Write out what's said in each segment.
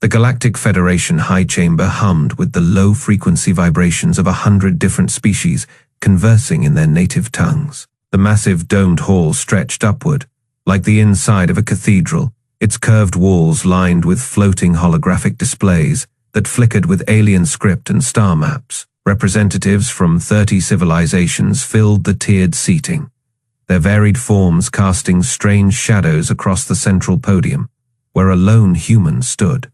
The Galactic Federation high chamber hummed with the low-frequency vibrations of 100 different species conversing in their native tongues. The massive domed hall stretched upward, like the inside of a cathedral, its curved walls lined with floating holographic displays that flickered with alien script and star maps. Representatives from 30 civilizations filled the tiered seating, their varied forms casting strange shadows across the central podium, where a lone human stood.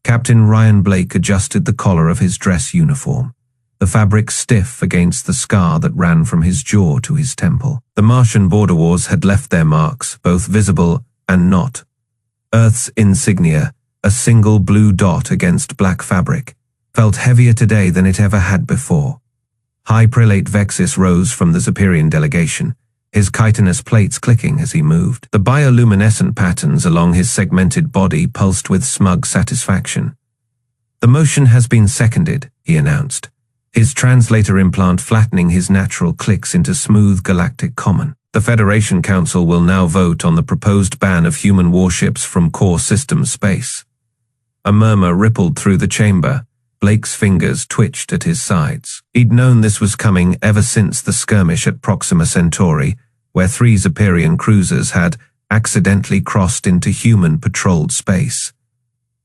Captain Ryan Blake adjusted the collar of his dress uniform, the fabric stiff against the scar that ran from his jaw to his temple. The Martian border wars had left their marks, both visible and not. Earth's insignia, a single blue dot against black fabric, felt heavier today than it ever had before. High Prelate Vexis rose from the Zapirian delegation, his chitinous plates clicking as he moved. The bioluminescent patterns along his segmented body pulsed with smug satisfaction. "The motion has been seconded," he announced, his translator implant flattening his natural clicks into smooth galactic common. "The Federation Council will now vote on the proposed ban of human warships from core system space." A murmur rippled through the chamber. Blake's fingers twitched at his sides. He'd known this was coming ever since the skirmish at Proxima Centauri, where 3 Zapirian cruisers had accidentally crossed into human-patrolled space.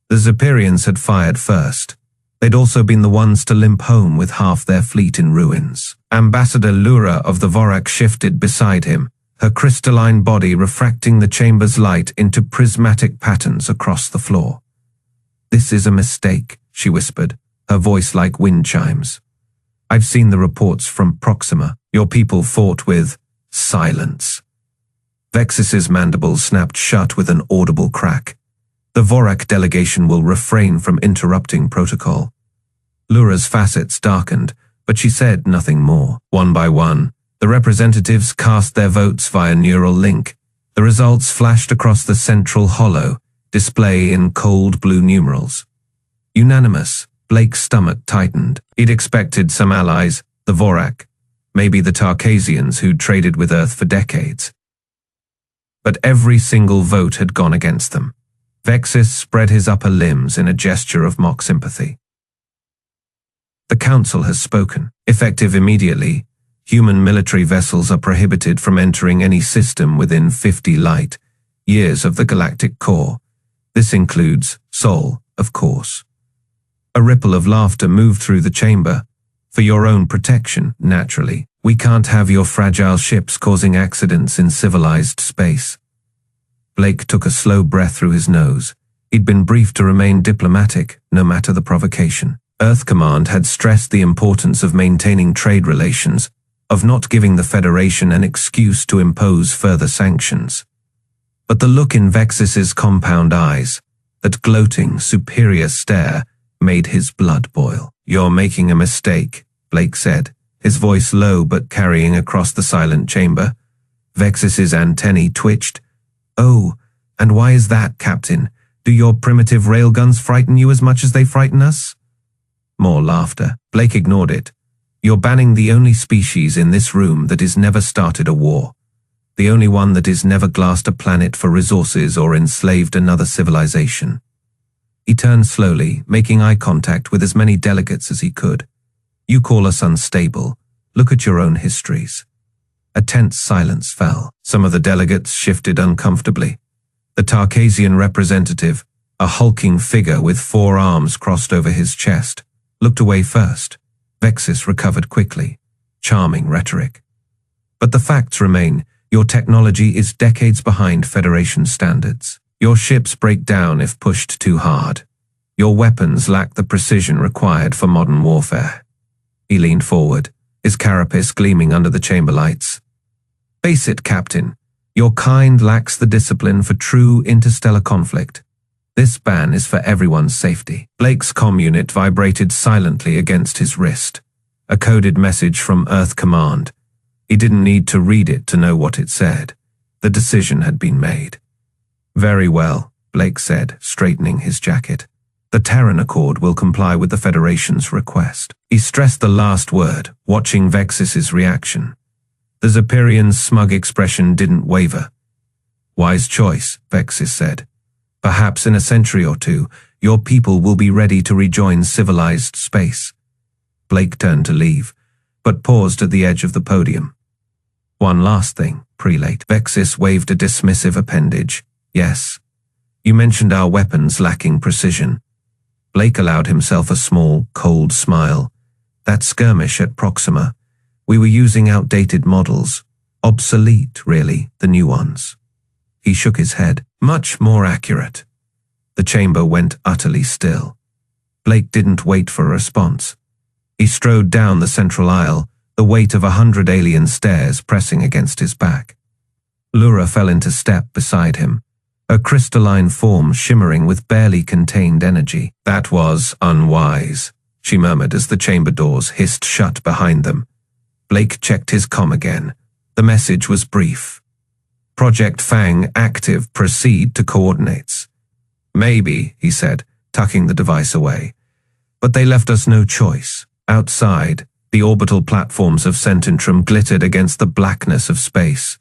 The Zapirians had fired first. They'd also been the ones to limp home with half their fleet in ruins. Ambassador Lura of the Vorak shifted beside him, her crystalline body refracting the chamber's light into prismatic patterns across the floor. "This is a mistake," she whispered, her voice like wind chimes. "I've seen the reports from Proxima. Your people fought with silence." Vexis's mandibles snapped shut with an audible crack. "The Vorak delegation will refrain from interrupting protocol." Lura's facets darkened, but she said nothing more. One by one, the representatives cast their votes via neural link. The results flashed across the central hollow, display in cold blue numerals. Unanimous. Blake's stomach tightened. He'd expected some allies, the Vorak, maybe the Tarkasians who'd traded with Earth for decades. But every single vote had gone against them. Vexis spread his upper limbs in a gesture of mock sympathy. "The Council has spoken. Effective immediately, human military vessels are prohibited from entering any system within 50 light years of the galactic core. This includes Sol, of course." A ripple of laughter moved through the chamber. "For your own protection, naturally. We can't have your fragile ships causing accidents in civilized space." Blake took a slow breath through his nose. He'd been briefed to remain diplomatic, no matter the provocation. Earth Command had stressed the importance of maintaining trade relations, of not giving the Federation an excuse to impose further sanctions. But the look in Vexis's compound eyes, that gloating, superior stare, made his blood boil. "You're making a mistake," Blake said, his voice low but carrying across the silent chamber. Vexis's antennae twitched. "Oh, and why is that, Captain? Do your primitive railguns frighten you as much as they frighten us?" More laughter. Blake ignored it. "You're banning the only species in this room that has never started a war. The only one that has never glassed a planet for resources or enslaved another civilization." He turned slowly, making eye contact with as many delegates as he could. "You call us unstable. Look at your own histories." A tense silence fell. Some of the delegates shifted uncomfortably. The Tarkasian representative, a hulking figure with 4 arms crossed over his chest, looked away first. Vexis recovered quickly. Charming rhetoric. "But the facts remain. Your technology is decades behind Federation standards. Your ships break down if pushed too hard. Your weapons lack the precision required for modern warfare." He leaned forward, his carapace gleaming under the chamber lights. "Face it, Captain. Your kind lacks the discipline for true interstellar conflict. This ban is for everyone's safety." Blake's comm unit vibrated silently against his wrist. A coded message from Earth Command. He didn't need to read it to know what it said. The decision had been made. "Very well," Blake said, straightening his jacket. "The Terran Accord will comply with the Federation's request." He stressed the last word, watching Vexis's reaction. The Zapirian's smug expression didn't waver. "Wise choice," Vexis said. "Perhaps in a century or two, Your people will be ready to rejoin civilized space. Blake turned to leave, but paused at the edge of the podium. One last thing, Prelate. Vexis waved a dismissive appendage. Yes. You mentioned our weapons lacking precision. Blake allowed himself a small, cold smile. That skirmish at Proxima, we were using outdated models. Obsolete, really, the new ones. He shook his head. Much more accurate. The chamber went utterly still. Blake didn't wait for a response. He strode down the central aisle, the weight of 100 alien stares pressing against his back. Lura fell into step beside him, her crystalline form shimmering with barely contained energy. That was unwise, she murmured as the chamber doors hissed shut behind them. Blake checked his comm again. The message was brief. Project FANG active, proceed to coordinates. Maybe, he said, tucking the device away. But they left us no choice. Outside, the orbital platforms of Cententrum glittered against the blackness of space.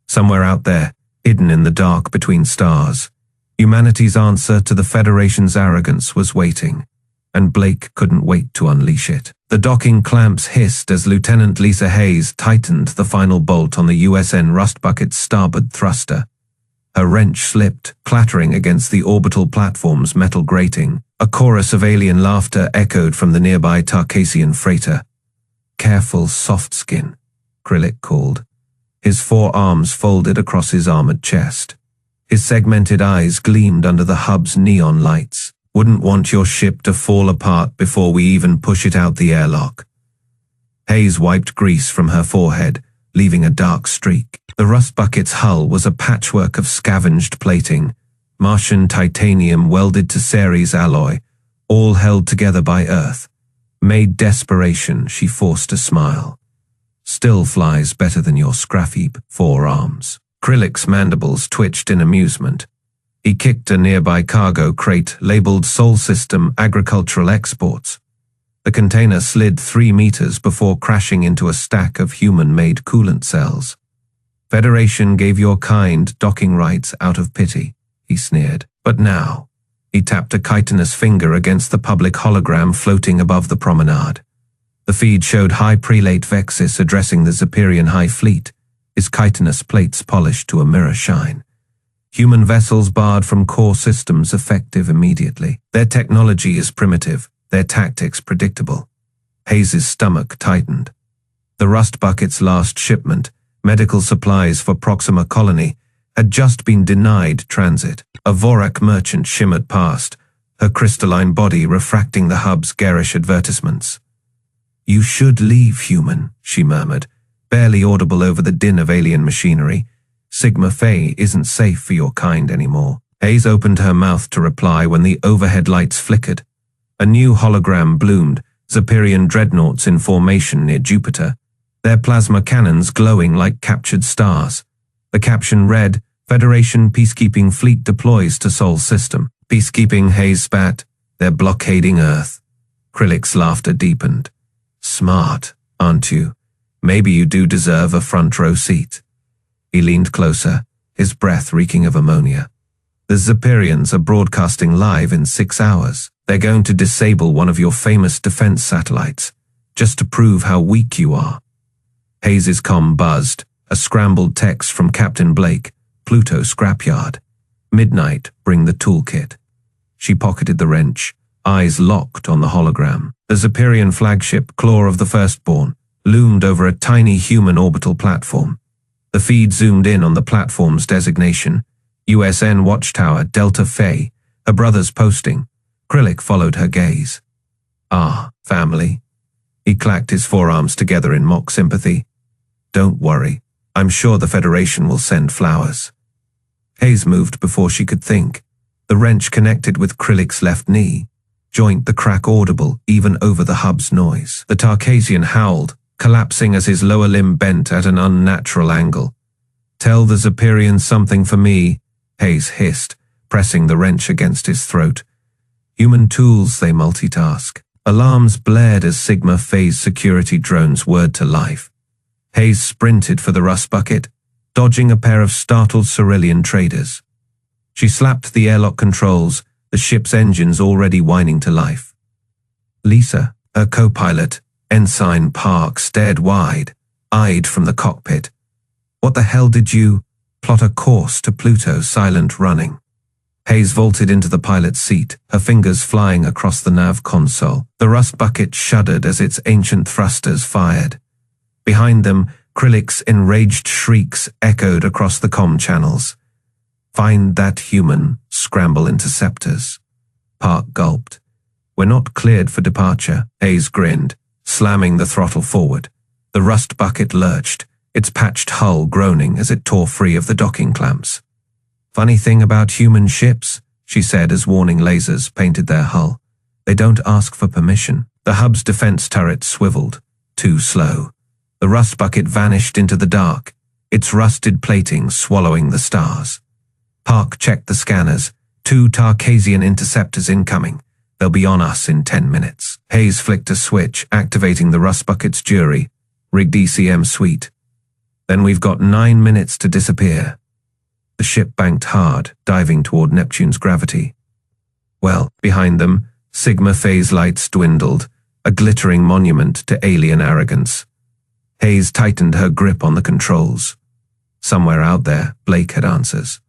Somewhere out there, hidden in the dark between stars, humanity's answer to the Federation's arrogance was waiting, and Blake couldn't wait to unleash it. The docking clamps hissed as Lieutenant Lisa Hayes tightened the final bolt on the USN Rustbucket's starboard thruster. Her wrench slipped, clattering against the orbital platform's metal grating. A chorus of alien laughter echoed from the nearby Tarkasian freighter. Careful, soft skin, Krillic called. His forearms folded across his armored chest. His segmented eyes gleamed under the hub's neon lights. Wouldn't want your ship to fall apart before we even push it out the airlock. Hayes wiped grease from her forehead, leaving a dark streak. The Rustbucket's hull was a patchwork of scavenged plating, Martian titanium welded to Ceres alloy, all held together by Earth. Made desperation, she forced a smile. Still flies better than your scrap-heap forearms. Krillic's mandibles twitched in amusement. He kicked a nearby cargo crate labeled Sol System Agricultural Exports. The container slid 3 meters before crashing into a stack of human-made coolant cells. Federation gave your kind docking rights out of pity, he sneered. But now, he tapped a chitinous finger against the public hologram floating above the promenade. The feed showed High Prelate Vexis addressing the Zapirian High Fleet, his chitinous plates polished to a mirror shine. Human vessels barred from core systems effective immediately. Their technology is primitive, their tactics predictable. Hayes's stomach tightened. The Rustbucket's last shipment, medical supplies for Proxima Colony, had just been denied transit. A Vorak merchant shimmered past, her crystalline body refracting the hub's garish advertisements. You should leave, human, she murmured, barely audible over the din of alien machinery. Sigma Phi isn't safe for your kind anymore. Hayes opened her mouth to reply when the overhead lights flickered. A new hologram bloomed, Zapirian dreadnoughts in formation near Jupiter, their plasma cannons glowing like captured stars. The caption read, Federation Peacekeeping Fleet deploys to Sol System. Peacekeeping, Hayes spat. They're blockading Earth. Krillic's laughter deepened. Smart, aren't you? Maybe you do deserve a front row seat. He leaned closer, his breath reeking of ammonia. The Zapirians are broadcasting live in 6 hours. They're going to disable one of your famous defense satellites, just to prove how weak you are. Hayes's comm buzzed, a scrambled text from Captain Blake, Pluto Scrapyard. Midnight, bring the toolkit. She pocketed the wrench, eyes locked on the hologram. The Zapirian flagship, Claw of the Firstborn, loomed over a tiny human orbital platform. The feed zoomed in on the platform's designation, USN Watchtower Delta Phi, her brother's posting. Krillic followed her gaze. Ah, family. He clacked his forearms together in mock sympathy. Don't worry, I'm sure the Federation will send flowers. Hayes moved before she could think. The wrench connected with Krillic's left knee, joint the crack audible even over the hub's noise. The Tarkasian howled, collapsing as his lower limb bent at an unnatural angle. Tell the Zapirians something for me, Hayes hissed, pressing the wrench against his throat. Human tools, they multitask. Alarms blared as Sigma Phi's security drones whirred to life. Hayes sprinted for the Rustbucket, dodging a pair of startled Cerulean traders. She slapped the airlock controls, the ship's engines already whining to life. Lisa, her co-pilot, Ensign Park, stared wide-eyed from the cockpit. What the hell did you plot a course to Pluto, silent running? Hayes vaulted into the pilot's seat, her fingers flying across the nav console. The rust bucket shuddered as its ancient thrusters fired. Behind them, Krillik's enraged shrieks echoed across the comm channels. Find that human, scramble interceptors. Park gulped. We're not cleared for departure, Hayes grinned, slamming the throttle forward. The rust bucket lurched, its patched hull groaning as it tore free of the docking clamps. Funny thing about human ships, she said as warning lasers painted their hull. They don't ask for permission. The hub's defense turret swiveled, too slow. The rust bucket vanished into the dark, its rusted plating swallowing the stars. Park checked the scanners. 2 Tarkasian interceptors incoming. They'll be on us in 10 minutes. Hayes flicked a switch, activating the rust bucket's jury, rigged ECM suite. Then we've got 9 minutes to disappear. The ship banked hard, diving toward Neptune's gravity. Well, behind them, Sigma phase lights dwindled, a glittering monument to alien arrogance. Hayes tightened her grip on the controls. Somewhere out there, Blake had answers.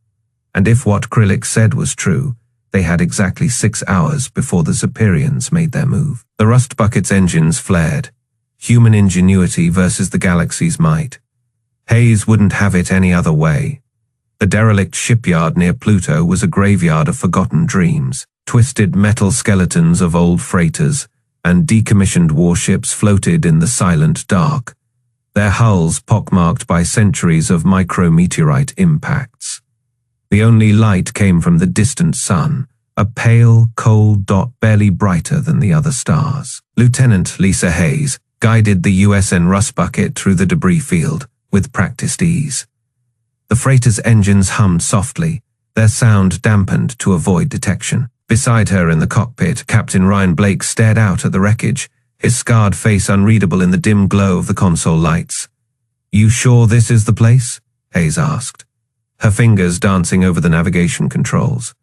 And if what Krillik said was true, they had exactly 6 hours before the Zapirians made their move. The rust bucket's engines flared. Human ingenuity versus the galaxy's might. Hayes wouldn't have it any other way. The derelict shipyard near Pluto was a graveyard of forgotten dreams. Twisted metal skeletons of old freighters and decommissioned warships floated in the silent dark, their hulls pockmarked by centuries of micrometeorite impacts. The only light came from the distant sun, a pale, cold dot barely brighter than the other stars. Lieutenant Lisa Hayes guided the USN Rust Bucket through the debris field with practiced ease. The freighter's engines hummed softly, their sound dampened to avoid detection. Beside her in the cockpit, Captain Ryan Blake stared out at the wreckage, his scarred face unreadable in the dim glow of the console lights. You sure this is the place? Hayes asked, her fingers dancing over the navigation controls.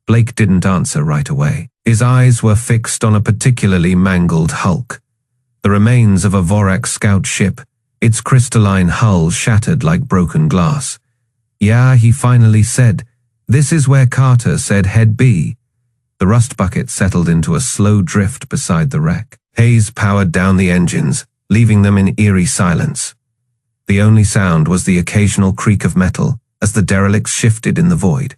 Blake didn't answer right away. His eyes were fixed on a particularly mangled hulk, the remains of a Vorak scout ship, its crystalline hull shattered like broken glass. Yeah, he finally said, this is where Carter said he'd be. The rust bucket settled into a slow drift beside the wreck. Hayes powered down the engines, leaving them in eerie silence. The only sound was the occasional creak of metal as the derelicts shifted in the void.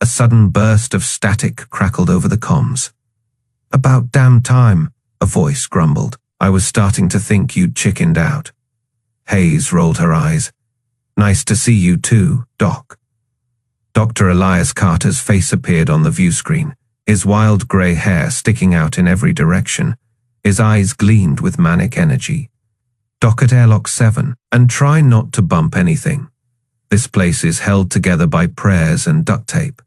A sudden burst of static crackled over the comms. About damn time, a voice grumbled. I was starting to think you'd chickened out. Hayes rolled her eyes. Nice to see you too, Doc. Dr. Elias Carter's face appeared on the view screen, his wild grey hair sticking out in every direction. His eyes gleamed with manic energy. Dock at airlock 7, and try not to bump anything. This place is held together by prayers and duct tape.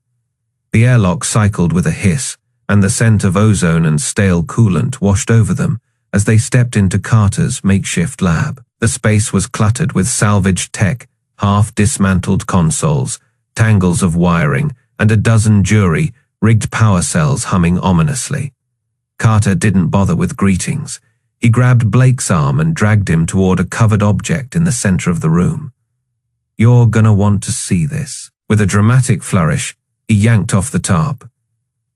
The airlock cycled with a hiss, and the scent of ozone and stale coolant washed over them as they stepped into Carter's makeshift lab. The space was cluttered with salvaged tech, half-dismantled consoles, tangles of wiring, and a dozen jury-rigged power cells humming ominously. Carter didn't bother with greetings. He grabbed Blake's arm and dragged him toward a covered object in the center of the room. You're gonna want to see this. With a dramatic flourish, he yanked off the tarp.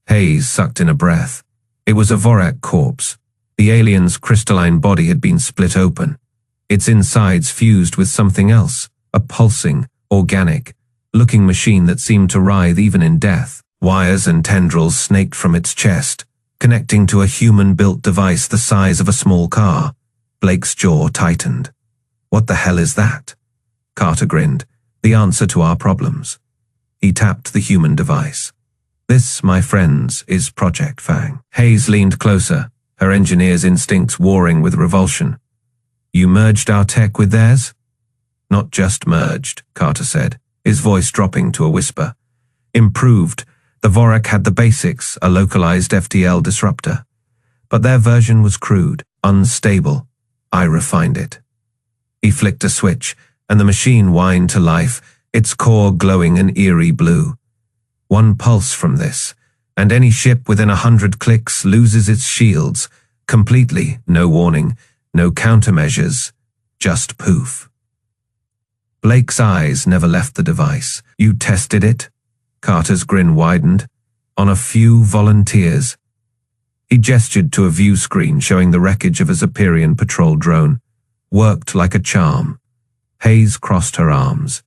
Hayes sucked in a breath. It was a Vorak corpse. The alien's crystalline body had been split open, its insides fused with something else, a pulsing, organic-looking machine that seemed to writhe even in death. Wires and tendrils snaked from its chest, connecting to a human-built device the size of a small car. Blake's jaw tightened. What the hell is that? Carter grinned. The answer to our problems. He tapped the human device. This, my friends, is Project FANG. Hayes leaned closer, her engineer's instincts warring with revulsion. You merged our tech with theirs? Not just merged, Carter said, his voice dropping to a whisper. Improved. The Vorak had the basics, a localized FTL disruptor. But their version was crude, unstable. I refined it. He flicked a switch, and the machine whined to life, its core glowing an eerie blue. One pulse from this, and any ship within 100 clicks loses its shields completely, no warning, no countermeasures, just poof. Blake's eyes never left the device. You tested it? Carter's grin widened. On a few volunteers. He gestured to a view screen showing the wreckage of a Zapirian patrol drone. Worked like a charm. Hayes crossed her arms.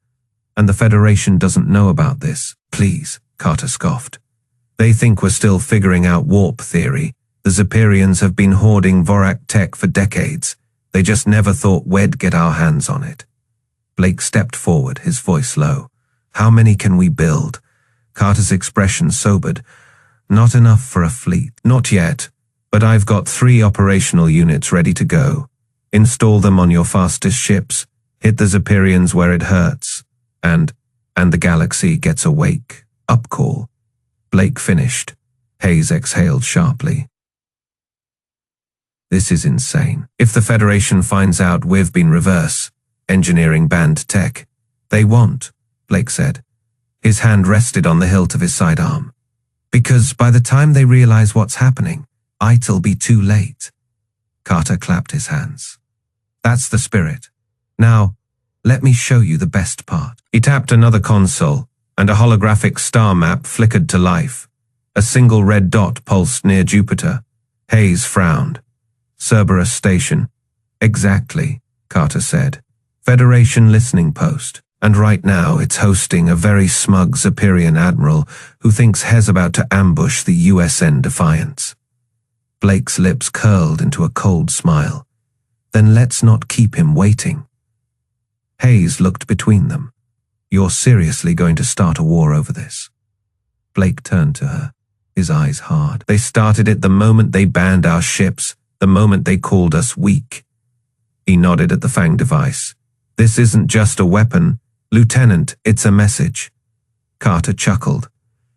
And the Federation doesn't know about this. Please, Carter scoffed. They think we're still figuring out warp theory. The Zapirians have been hoarding Vorak tech for decades. They just never thought we'd get our hands on it. Blake stepped forward, his voice low. How many can we build? Carter's expression sobered. Not enough for a fleet. Not yet, but I've got 3 operational units ready to go. Install them on your fastest ships. Hit the Zapirians where it hurts. And the galaxy gets a wake up call. Blake finished. Hayes exhaled sharply. This is insane. If the Federation finds out we've been reverse engineering banned tech, they won't, Blake said. His hand rested on the hilt of his sidearm. Because by the time they realize what's happening, it'll be too late. Carter clapped his hands. That's the spirit. Now, let me show you the best part. He tapped another console, and a holographic star map flickered to life. A single red dot pulsed near Jupiter. Hayes frowned. Cerberus Station. Exactly, Carter said. Federation listening post. And right now it's hosting a very smug Zapirian admiral who thinks Hez about to ambush the USN Defiance. Blake's lips curled into a cold smile. Then let's not keep him waiting. Hayes looked between them. You're seriously going to start a war over this? Blake turned to her, his eyes hard. They started it the moment they banned our ships, the moment they called us weak. He nodded at the FANG device. This isn't just a weapon. Lieutenant, it's a message. Carter chuckled.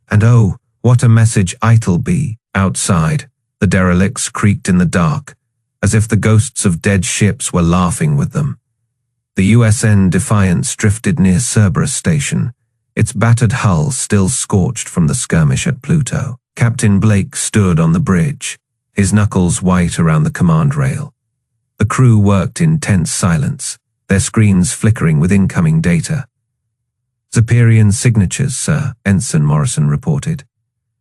And oh, what a message it'll be. Outside, the derelicts creaked in the dark, as if the ghosts of dead ships were laughing with them. The USN Defiance drifted near Cerberus Station, its battered hull still scorched from the skirmish at Pluto. Captain Blake stood on the bridge, his knuckles white around the command rail. The crew worked in tense silence, their screens flickering with incoming data. Zapirian signatures, sir, Ensign Morrison reported,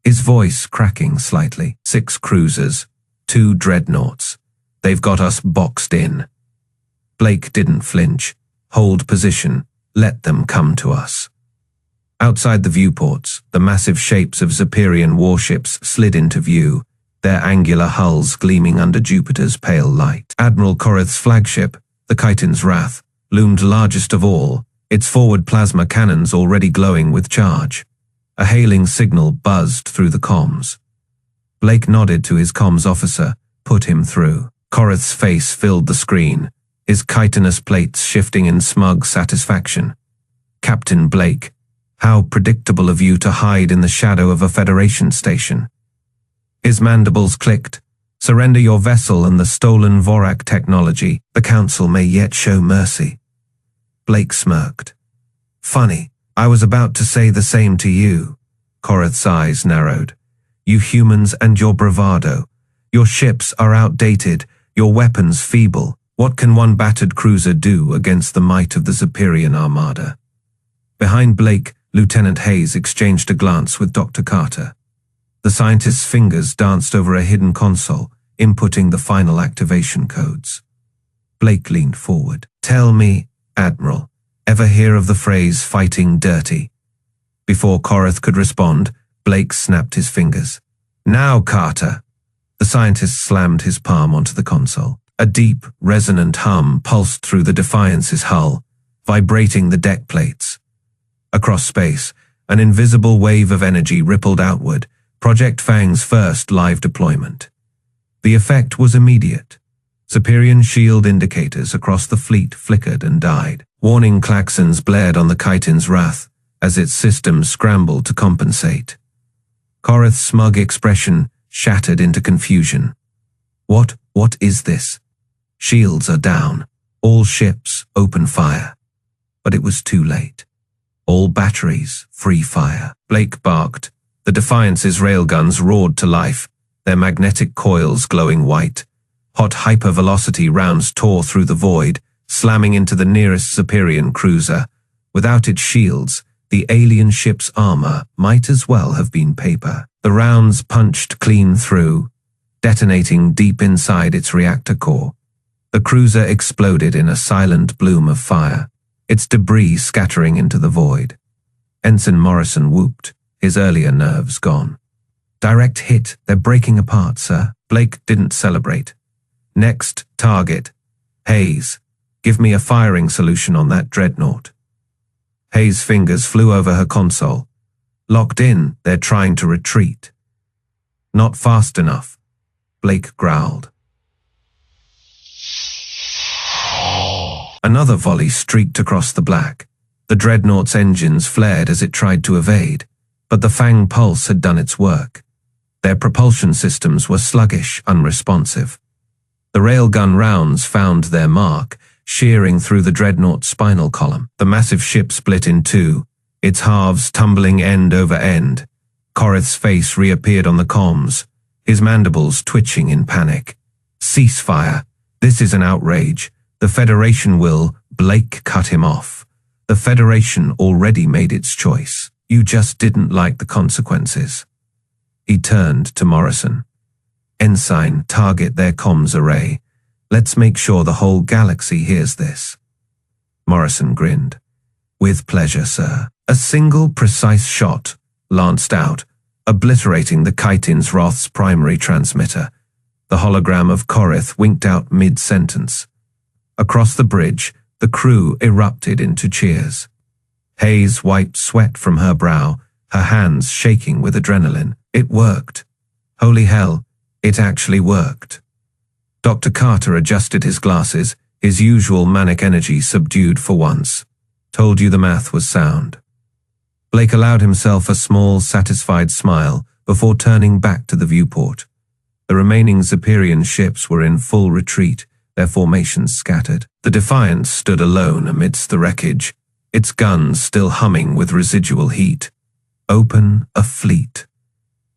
his voice cracking slightly. 6 cruisers, 2 dreadnoughts. They've got us boxed in. Blake didn't flinch. Hold position. Let them come to us. Outside the viewports, the massive shapes of Zapirian warships slid into view, their angular hulls gleaming under Jupiter's pale light. Admiral Korath's flagship, the Chiton's Wrath, loomed largest of all, its forward plasma cannons already glowing with charge. A hailing signal buzzed through the comms. Blake nodded to his comms officer, put him through. Korath's face filled the screen, his chitinous plates shifting in smug satisfaction. Captain Blake, how predictable of you to hide in the shadow of a Federation station. His mandibles clicked. Surrender your vessel and the stolen Vorak technology. The Council may yet show mercy. Blake smirked. Funny, I was about to say the same to you. Korath's eyes narrowed. You humans and your bravado. Your ships are outdated, your weapons feeble. What can one battered cruiser do against the might of the Zapirian armada? Behind Blake, Lieutenant Hayes exchanged a glance with Dr. Carter. The scientist's fingers danced over a hidden console, inputting the final activation codes. Blake leaned forward. Tell me, Admiral, ever hear of the phrase fighting dirty? Before Korath could respond, Blake snapped his fingers. Now, Carter. The scientist slammed his palm onto the console. A deep, resonant hum pulsed through the Defiance's hull, vibrating the deck plates. Across space, an invisible wave of energy rippled outward, Project FANG's first live deployment. The effect was immediate. Zapirian shield indicators across the fleet flickered and died. Warning klaxons blared on the Chiton's Wrath as its systems scrambled to compensate. Korath's smug expression shattered into confusion. What is this? Shields are down. All ships open fire. But it was too late. All batteries free fire. Blake barked, The Defiance's railguns roared to life, their magnetic coils glowing white. Hot hypervelocity rounds tore through the void, slamming into the nearest Zapirian cruiser. Without its shields, the alien ship's armor might as well have been paper. The rounds punched clean through, detonating deep inside its reactor core. The cruiser exploded in a silent bloom of fire, its debris scattering into the void. Ensign Morrison whooped, his earlier nerves gone. "Direct hit, they're breaking apart, sir." Blake didn't celebrate. "Next target. Hayes, give me a firing solution on that dreadnought." Hayes' fingers flew over her console. "Locked in, they're trying to retreat." "Not fast enough," Blake growled. Another volley streaked across the black. The dreadnought's engines flared as it tried to evade, but the FANG pulse had done its work. Their propulsion systems were sluggish, unresponsive. The railgun rounds found their mark, shearing through the dreadnought's spinal column. The massive ship split in two, its halves tumbling end over end. Corith's face reappeared on the comms, his mandibles twitching in panic. "Ceasefire. This is an outrage. The Federation will..." Blake cut him off. "The Federation already made its choice. You just didn't like the consequences." He turned to Morrison. "Ensign, target their comms array. Let's make sure the whole galaxy hears this." Morrison grinned. "With pleasure, sir." A single precise shot lanced out, obliterating the Chitin's Wrath's primary transmitter. The hologram of Corith winked out mid-sentence. Across the bridge, the crew erupted into cheers. Hayes wiped sweat from her brow, her hands shaking with adrenaline. It worked. Holy hell, it actually worked. Dr. Carter adjusted his glasses, his usual manic energy subdued for once. "Told you the math was sound." Blake allowed himself a small, satisfied smile before turning back to the viewport. The remaining Zapirian ships were in full retreat, their formations scattered. The Defiance stood alone amidst the wreckage, its guns still humming with residual heat. "Open a fleet."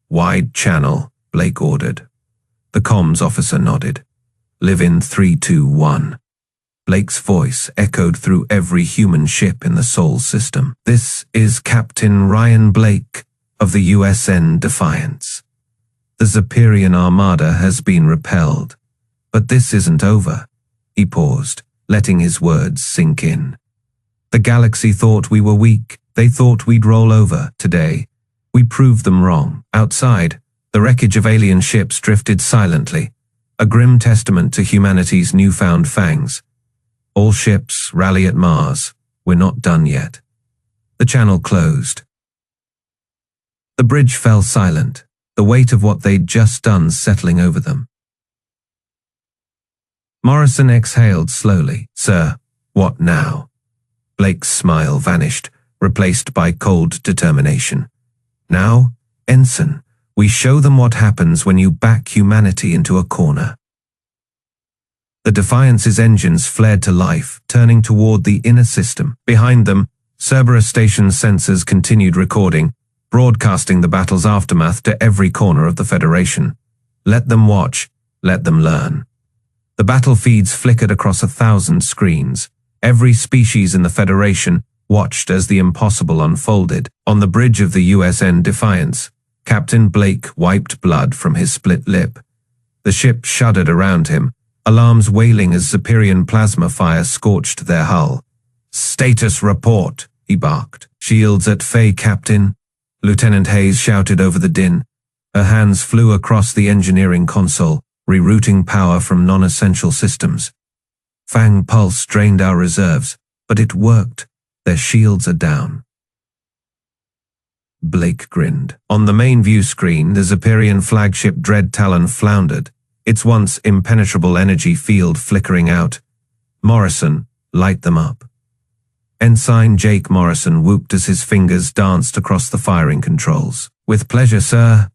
"Wide channel," Blake ordered. The comms officer nodded. "Live in 321. Blake's voice echoed through every human ship in the Sol system. "This is Captain Ryan Blake of the USN Defiance. The Zapirian armada has been repelled. But this isn't over." He paused, letting his words sink in. "The galaxy thought we were weak. They thought we'd roll over today. We proved them wrong." Outside, the wreckage of alien ships drifted silently, a grim testament to humanity's newfound fangs. "All ships, rally at Mars. We're not done yet." The channel closed. The bridge fell silent, the weight of what they'd just done settling over them. Morrison exhaled slowly. "Sir, what now?" Blake's smile vanished, replaced by cold determination. "Now, Ensign, we show them what happens when you back humanity into a corner." The Defiance's engines flared to life, turning toward the inner system. Behind them, Cerberus Station's sensors continued recording, broadcasting the battle's aftermath to every corner of the Federation. Let them watch, let them learn. The battle feeds flickered across 1,000 screens. Every species in the Federation watched as the impossible unfolded. On the bridge of the USN Defiance, Captain Blake wiped blood from his split lip. The ship shuddered around him, alarms wailing as Zapirian plasma fire scorched their hull. "Status report," he barked. "Shields at Fay, Captain," Lieutenant Hayes shouted over the din. Her hands flew across the engineering console, rerouting power from non-essential systems. "FANG pulse drained our reserves, but it worked. Their shields are down." Blake grinned. On the main view screen, the Zapirian flagship Dread Talon floundered, its once impenetrable energy field flickering out. "Morrison, light them up." Ensign Jake Morrison whooped as his fingers danced across the firing controls. "With pleasure, sir."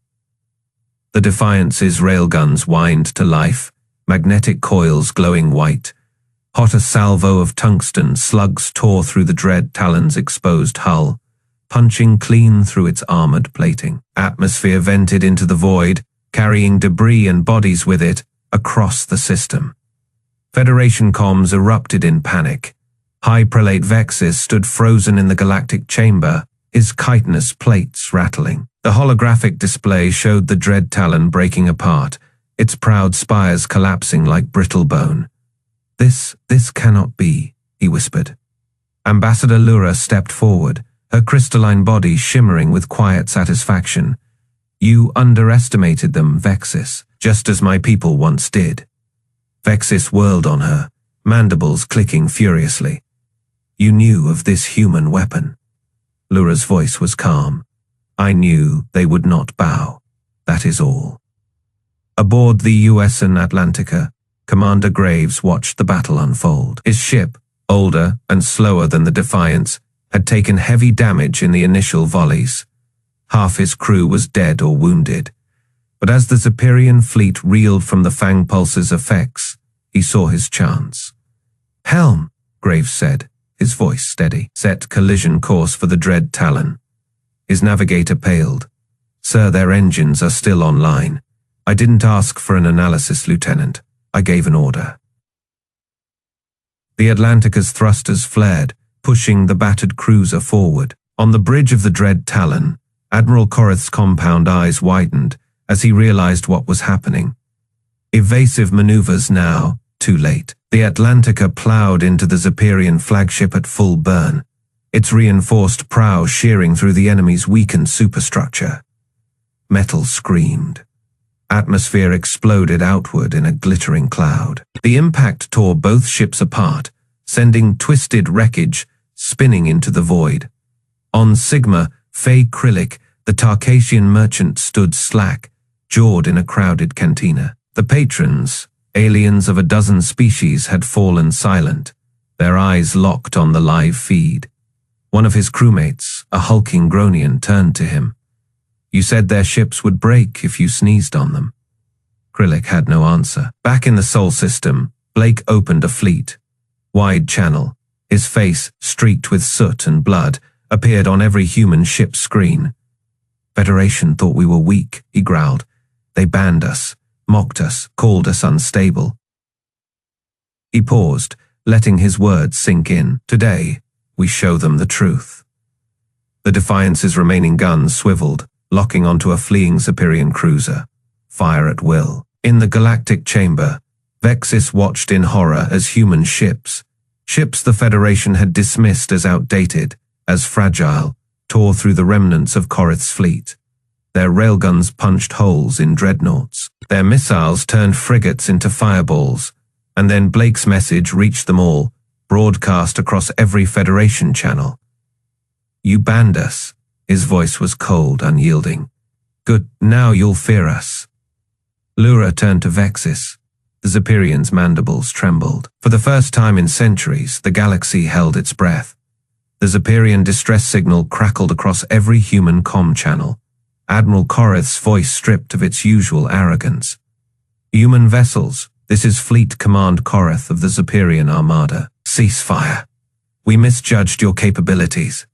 The Defiance's railguns whined to life, magnetic coils glowing white. Hot a salvo of tungsten slugs tore through the Dread Talon's exposed hull. punching clean through its armored plating. Atmosphere vented into the void, carrying debris and bodies with it across the system. Federation comms erupted in panic. High Prelate Vexis stood frozen in the galactic chamber, his chitinous plates rattling. The holographic display showed the dread Talon breaking apart, its proud spires collapsing like brittle bone. This cannot be," he whispered. Ambassador Lura stepped forward, her crystalline body shimmering with quiet satisfaction. "You underestimated them, Vexis, just as my people once did." Vexis whirled on her, mandibles clicking furiously. "You knew of this human weapon." Lura's voice was calm. "I knew they would not bow. That is all." Aboard the USN Atlantica, Commander Graves watched the battle unfold. His ship, older and slower than the Defiance, had taken heavy damage in the initial volleys. Half his crew was dead or wounded. But as the Zapirian fleet reeled from the FANG pulse's effects, he saw his chance. "Helm," Graves said, his voice steady. "Set collision course for the dread Talon." His navigator paled. "Sir, their engines are still online. I didn't ask for an analysis, Lieutenant. I gave an order." The Atlantica's thrusters flared, pushing the battered cruiser forward. On the bridge of the dread Talon, Admiral Korith's compound eyes widened as he realized what was happening. Evasive maneuvers now, too late. The Atlantica plowed into the Zapirian flagship at full burn, its reinforced prow shearing through the enemy's weakened superstructure. Metal screamed. Atmosphere exploded outward in a glittering cloud. The impact tore both ships apart, sending twisted wreckage spinning into the void. On Sigma, Fey Krillic, the Tarkasian merchant, stood slack, jawed in a crowded cantina. The patrons, aliens of a dozen species, had fallen silent, their eyes locked on the live feed. One of his crewmates, a hulking Gronian, turned to him. "You said their ships would break if you sneezed on them." Krillic had no answer. Back in the Sol system, Blake opened a fleet. Wide channel, his face, streaked with soot and blood, appeared on every human ship's screen. "Federation thought we were weak," he growled. "They banned us, mocked us, called us unstable." He paused, letting his words sink in. "Today, we show them the truth." The Defiance's remaining guns swiveled, locking onto a fleeing Zapirian cruiser. Fire at will. In the galactic chamber, Vexis watched in horror as human ships the Federation had dismissed as outdated, as fragile, tore through the remnants of Korith's fleet. Their railguns punched holes in dreadnoughts. Their missiles turned frigates into fireballs, and then Blake's message reached them all, broadcast across every Federation channel. "You banned us." His voice was cold, unyielding. "Good, now you'll fear us." Lura turned to Vexis. The Zapirian's mandibles trembled. For the first time in centuries, the galaxy held its breath. The Zapirian distress signal crackled across every human comm channel. Admiral Korith's voice stripped of its usual arrogance. "Human vessels, this is Fleet Command Korith of the Zapirian Armada. Cease fire. We misjudged your capabilities."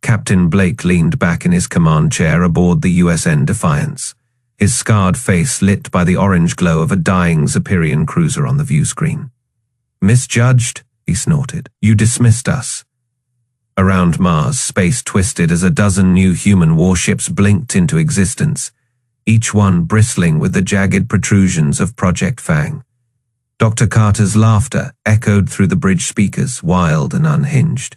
Captain Blake leaned back in his command chair aboard the USN Defiance, his scarred face lit by the orange glow of a dying Zapirian cruiser on the view screen. "Misjudged?" he snorted. "You dismissed us." Around Mars, space twisted as a dozen new human warships blinked into existence, each one bristling with the jagged protrusions of Project FANG. Dr. Carter's laughter echoed through the bridge speakers, wild and unhinged.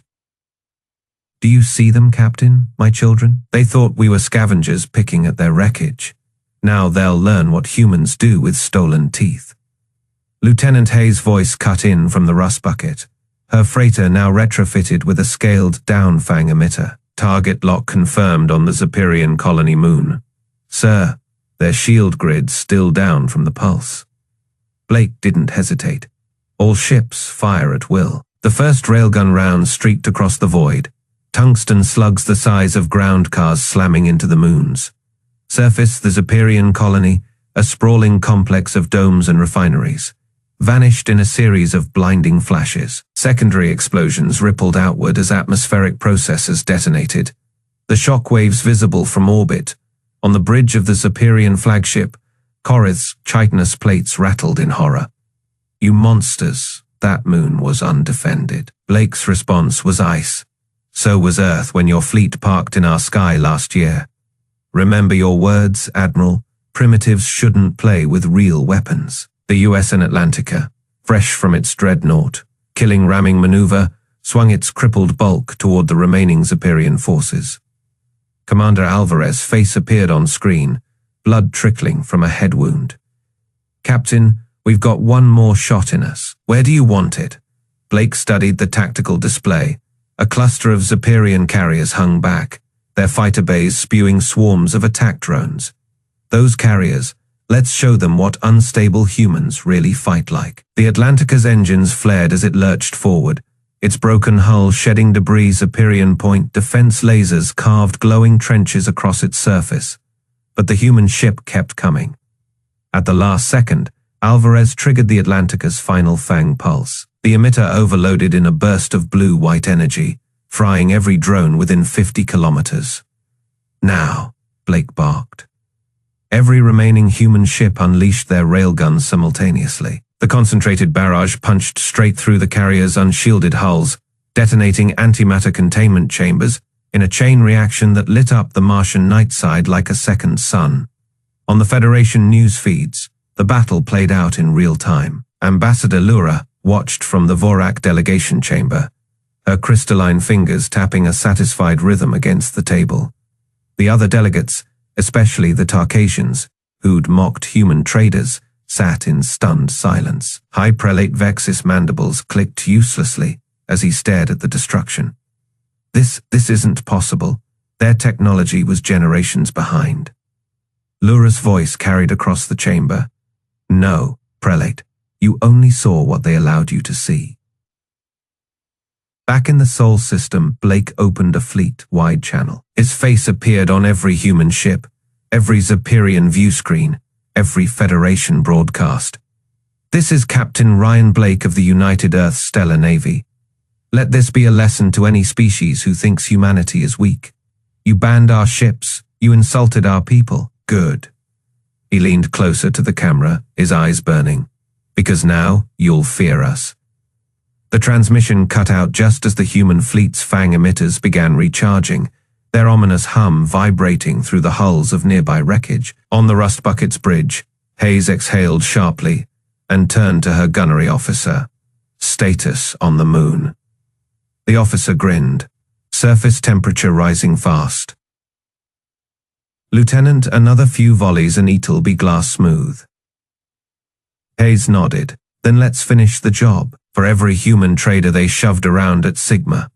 "Do you see them, Captain, my children? They thought we were scavengers picking at their wreckage. Now they'll learn what humans do with stolen teeth." Lieutenant Hayes' voice cut in from the rust bucket, her freighter now retrofitted with a scaled-down FANG emitter. Target lock confirmed on the Zapirian colony moon. "Sir, their shield grid's still down from the pulse." Blake didn't hesitate. "All ships fire at will." The first railgun round streaked across the void, tungsten slugs the size of ground cars slamming into the moons. Surface, the Zapirian colony, a sprawling complex of domes and refineries, vanished in a series of blinding flashes. Secondary explosions rippled outward as atmospheric processors detonated, the shockwaves visible from orbit. On the bridge of the Zapirian flagship, Korith's chitinous plates rattled in horror. "You monsters, that moon was undefended." Blake's response was ice. "So was Earth when your fleet parked in our sky last year. Remember your words, Admiral. Primitives shouldn't play with real weapons." The USN Atlantica, fresh from its dreadnought, killing ramming maneuver, swung its crippled bulk toward the remaining Zapirian forces. Commander Alvarez's face appeared on screen, blood trickling from a head wound. "Captain, we've got one more shot in us. Where do you want it?" Blake studied the tactical display. A cluster of Zapirian carriers hung back, their fighter bays spewing swarms of attack drones. "Those carriers, let's show them what unstable humans really fight like." The Atlantica's engines flared as it lurched forward, its broken hull shedding debris. Zapirian point defense lasers carved glowing trenches across its surface. But the human ship kept coming. At the last second, Alvarez triggered the Atlantica's final FANG pulse. The emitter overloaded in a burst of blue-white energy, frying every drone within 50 kilometers. "Now," Blake barked. Every remaining human ship unleashed their railguns simultaneously. The concentrated barrage punched straight through the carrier's unshielded hulls, detonating antimatter containment chambers in a chain reaction that lit up the Martian night side like a second sun. On the Federation news feeds, the battle played out in real time. Ambassador Lura watched from the Vorak delegation chamber, her crystalline fingers tapping a satisfied rhythm against the table. The other delegates, especially the Tarkasians, who'd mocked human traders, sat in stunned silence. High Prelate Vex's mandibles clicked uselessly as he stared at the destruction. This isn't possible. Their technology was generations behind. Lura's voice carried across the chamber. "No, Prelate, you only saw what they allowed you to see." Back in the Sol system, Blake opened a fleet-wide channel. His face appeared on every human ship, every Zapirian view screen, every Federation broadcast. "This is Captain Ryan Blake of the United Earth Stellar Navy. Let this be a lesson to any species who thinks humanity is weak. You banned our ships, you insulted our people. Good." He leaned closer to the camera, his eyes burning. "Because now you'll fear us." The transmission cut out just as the human fleet's FANG emitters began recharging, their ominous hum vibrating through the hulls of nearby wreckage. On the Rust Bucket's bridge, Hayes exhaled sharply and turned to her gunnery officer. "Status on the moon." The officer grinned, surface temperature rising fast. "Lieutenant, another few volleys and it'll be glass smooth." Hayes nodded. "Then let's finish the job." For every human trader they shoved around at Sigma.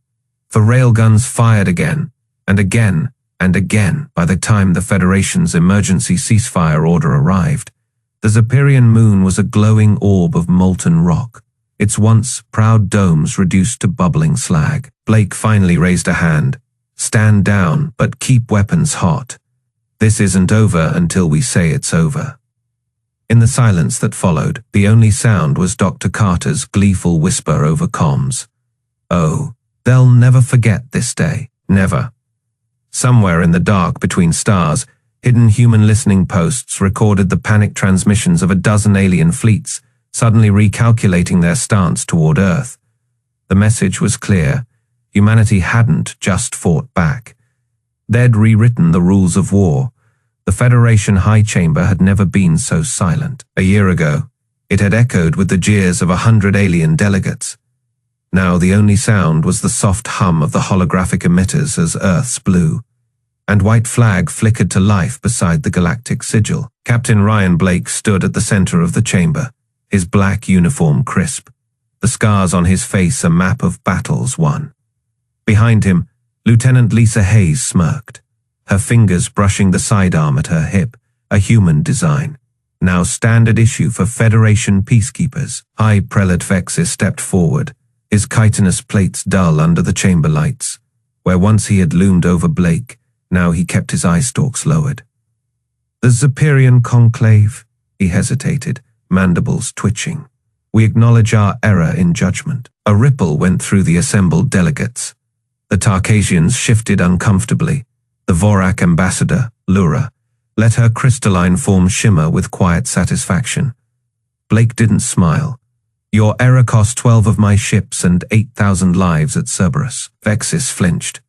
For railguns fired again, and again, and again. By the time the Federation's emergency ceasefire order arrived, the Zapirian moon was a glowing orb of molten rock, its once proud domes reduced to bubbling slag. Blake finally raised a hand. "Stand down, but keep weapons hot. This isn't over until we say it's over." In the silence that followed, the only sound was Dr. Carter's gleeful whisper over comms. "Oh, they'll never forget this day. Never." Somewhere in the dark between stars, hidden human listening posts recorded the panicked transmissions of a dozen alien fleets, suddenly recalculating their stance toward Earth. The message was clear. Humanity hadn't just fought back. They'd rewritten the rules of war. The Federation High Chamber had never been so silent. A year ago, it had echoed with the jeers of 100 alien delegates. Now the only sound was the soft hum of the holographic emitters as Earth's blue and white flag flickered to life beside the galactic sigil. Captain Ryan Blake stood at the center of the chamber, his black uniform crisp, the scars on his face a map of battles won. Behind him, Lieutenant Lisa Hayes smirked, her fingers brushing the sidearm at her hip, a human design, now standard issue for Federation peacekeepers. High Prelate Vexis stepped forward, his chitinous plates dull under the chamber lights. Where once he had loomed over Blake, now he kept his eye stalks lowered. "The Zapirian conclave," he hesitated, mandibles twitching. "We acknowledge our error in judgment." A ripple went through the assembled delegates. The Tarkasians shifted uncomfortably, The Vorak ambassador, Lura, let her crystalline form shimmer with quiet satisfaction. Blake didn't smile. Your error cost 12 of my ships and 8,000 lives at Cerberus. Vexis flinched.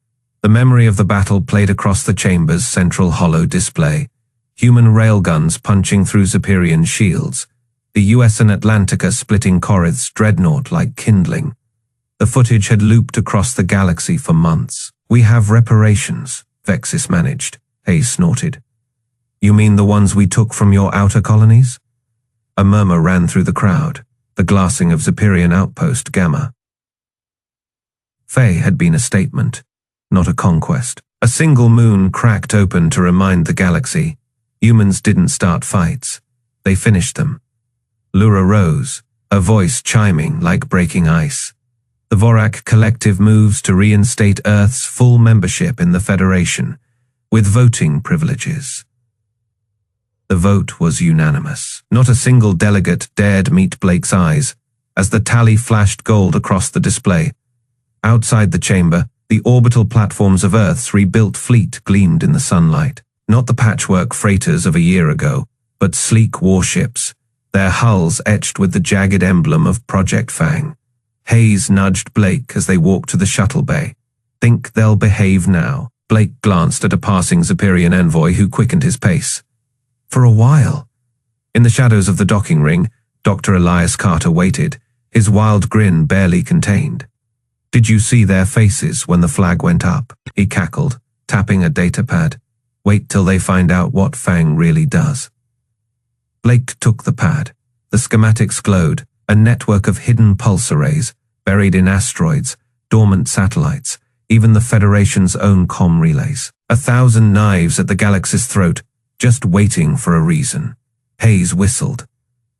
The memory of the battle played across the chamber's central hollow display. Human railguns punching through Zapirian shields. The US and Atlantica splitting Corinth's dreadnought like kindling. The footage had looped across the galaxy for months. We have reparations, Vexis managed. Hayes snorted. You mean the ones we took from your outer colonies? A murmur ran through the crowd, the glassing of Zapirian outpost Gamma. Fae had been a statement, not a conquest. A single moon cracked open to remind the galaxy. Humans didn't start fights. They finished them. Lura rose, her voice chiming like breaking ice. The Vorak collective moves to reinstate Earth's full membership in the Federation, with voting privileges. The vote was unanimous. Not a single delegate dared meet Blake's eyes, as the tally flashed gold across the display. Outside the chamber, the orbital platforms of Earth's rebuilt fleet gleamed in the sunlight. Not the patchwork freighters of a year ago, but sleek warships, their hulls etched with the jagged emblem of Project FANG. Hayes nudged Blake as they walked to the shuttle bay. Think they'll behave now? Blake glanced at a passing Zapirian envoy who quickened his pace. For a while. In the shadows of the docking ring, Dr. Elias Carter waited, his wild grin barely contained. Did you see their faces when the flag went up? He cackled, tapping a datapad. Wait till they find out what FANG really does. Blake took the pad. The schematics glowed, a network of hidden pulse arrays, buried in asteroids, dormant satellites, even the Federation's own comm relays. 1,000 knives at the galaxy's throat, just waiting for a reason. Hayes whistled.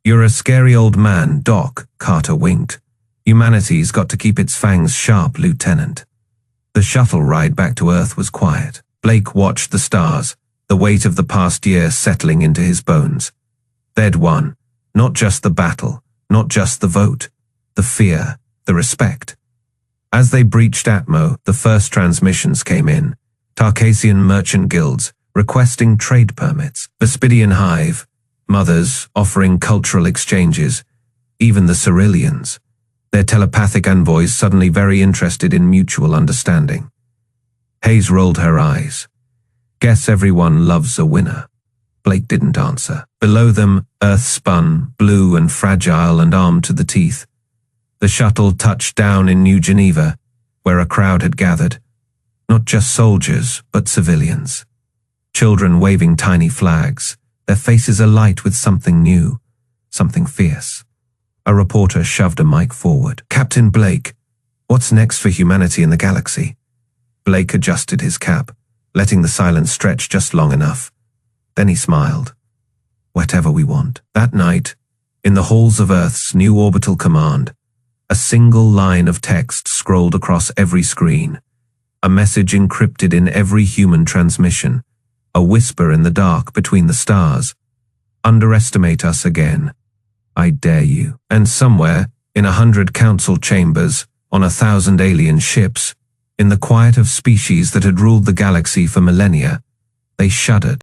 You're a scary old man, Doc, Carter winked. Humanity's got to keep its fangs sharp, Lieutenant. The shuttle ride back to Earth was quiet. Blake watched the stars, the weight of the past year settling into his bones. They'd won. Not just the battle, not just the vote, the fear, the respect. As they breached Atmo, the first transmissions came in. Tarkasian merchant guilds, requesting trade permits. Vespidian hive, mothers offering cultural exchanges. Even the Ceruleans, their telepathic envoys suddenly very interested in mutual understanding. Hayes rolled her eyes. Guess everyone loves a winner. Blake didn't answer. Below them, Earth spun, blue and fragile and armed to the teeth. The shuttle touched down in New Geneva, where a crowd had gathered. Not just soldiers, but civilians. Children waving tiny flags, their faces alight with something new, something fierce. A reporter shoved a mic forward. Captain Blake, what's next for humanity in the galaxy? Blake adjusted his cap, letting the silence stretch just long enough. Then he smiled. Whatever we want. That night, in the halls of Earth's new orbital command, a single line of text scrolled across every screen, a message encrypted in every human transmission, a whisper in the dark between the stars. Underestimate us again. I dare you. And somewhere, in 100 council chambers, on 1,000 alien ships, in the quiet of species that had ruled the galaxy for millennia, they shuddered.